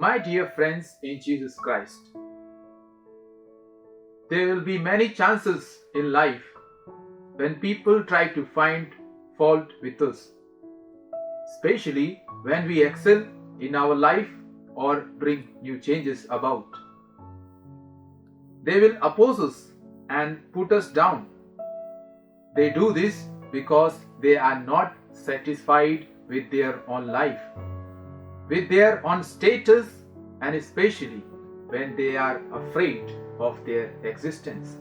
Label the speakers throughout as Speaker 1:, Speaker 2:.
Speaker 1: My dear friends in Jesus Christ, there will be many chances in life when people try to find fault with us, especially when we excel in our life or bring new changes about. They will oppose us and put us down. They do this because they are not satisfied with their own life, with their own status, and especially when they are afraid of their existence.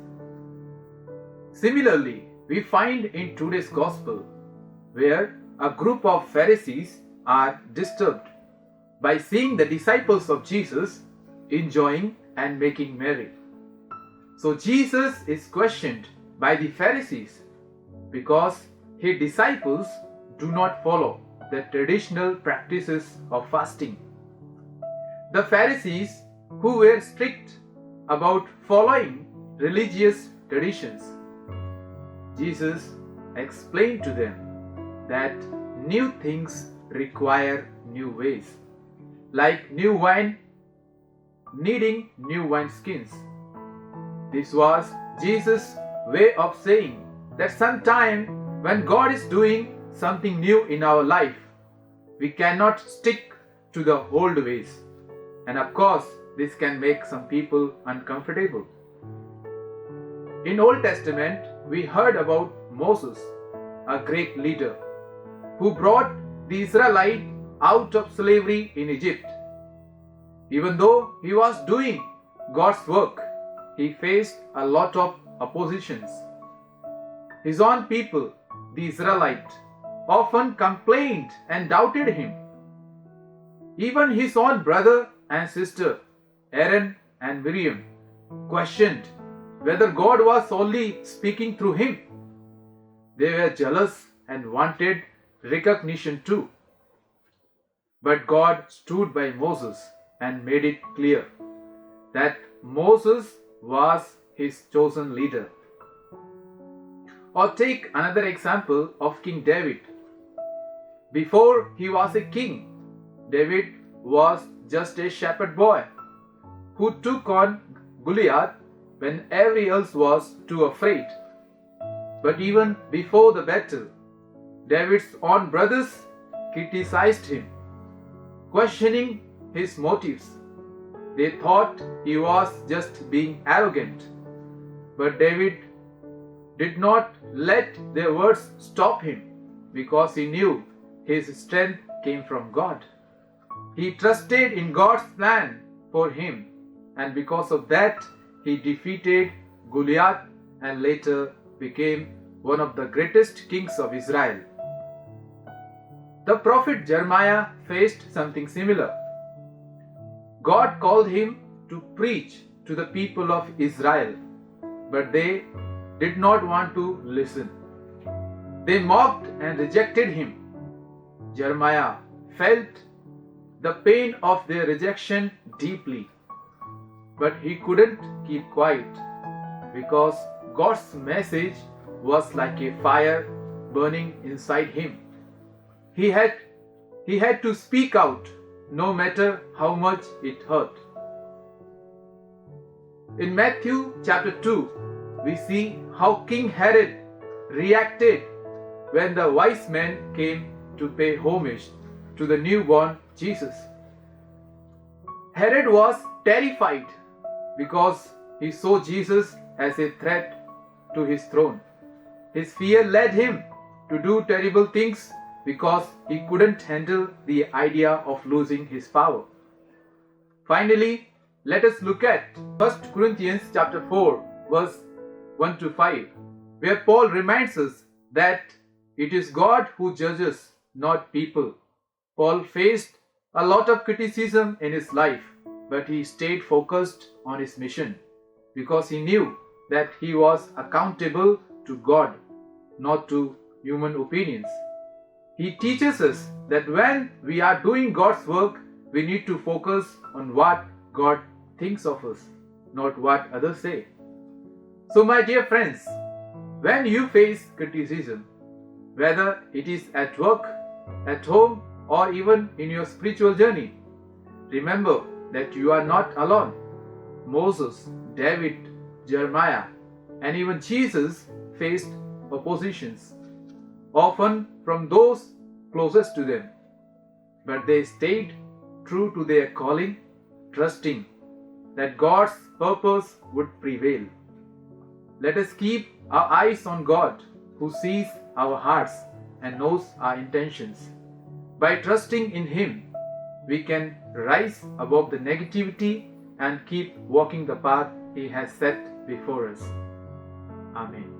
Speaker 1: Similarly, we find in today's gospel where a group of Pharisees are disturbed by seeing the disciples of Jesus enjoying and making merry. So Jesus is questioned by the Pharisees because his disciples do not follow the traditional practices of fasting. The Pharisees, who were strict about following religious traditions, Jesus explained to them that new things require new ways, like new wine needing new wineskins. This was Jesus' way of saying that sometime when God is doing something new in our life, we cannot stick to the old ways. And of course, this can make some people uncomfortable. In Old Testament, we heard about Moses, a great leader, who brought the Israelites out of slavery in Egypt. Even though he was doing God's work, he faced a lot of oppositions. His own people, the Israelites, often complained and doubted him. Even his own brother and sister, Aaron and Miriam, questioned whether God was only speaking through him. They were jealous and wanted recognition too. But God stood by Moses and made it clear that Moses was his chosen leader. Or take another example of King David. Before he was a king, David was just a shepherd boy who took on Goliath when everyone else was too afraid. But even before the battle, David's own brothers criticized him, questioning his motives. They thought he was just being arrogant. But David did not let their words stop him because he knew his strength came from God. He trusted in God's plan for him, and because of that, he defeated Goliath and later became one of the greatest kings of Israel. The prophet Jeremiah faced something similar. God called him to preach to the people of Israel, but they did not want to listen. They mocked and rejected him. Jeremiah felt the pain of their rejection deeply, but he couldn't keep quiet because God's message was like a fire burning inside him. He had to speak out no matter how much it hurt. In Matthew chapter 2, we see how King Herod reacted when the wise men came to pay homage to the newborn Jesus. Herod was terrified because he saw Jesus as a threat to his throne. His fear led him to do terrible things because he couldn't handle the idea of losing his power. Finally, let us look at 1 Corinthians chapter 4 verse 1 to 5, where Paul reminds us that it is God who judges, not people. Paul faced a lot of criticism in his life, but he stayed focused on his mission because he knew that he was accountable to God, not to human opinions. He teaches us that when we are doing God's work, we need to focus on what God thinks of us, not what others say. So my dear friends, when you face criticism, whether it is at work, at home, or even in your spiritual journey, Remember that you are not alone. Moses, David, Jeremiah, and even Jesus faced oppositions, often from those closest to them. But they stayed true to their calling, trusting that God's purpose would prevail. Let us keep our eyes on God, who sees our hearts and knows our intentions. By trusting in Him, we can rise above the negativity and keep walking the path He has set before us. Amen.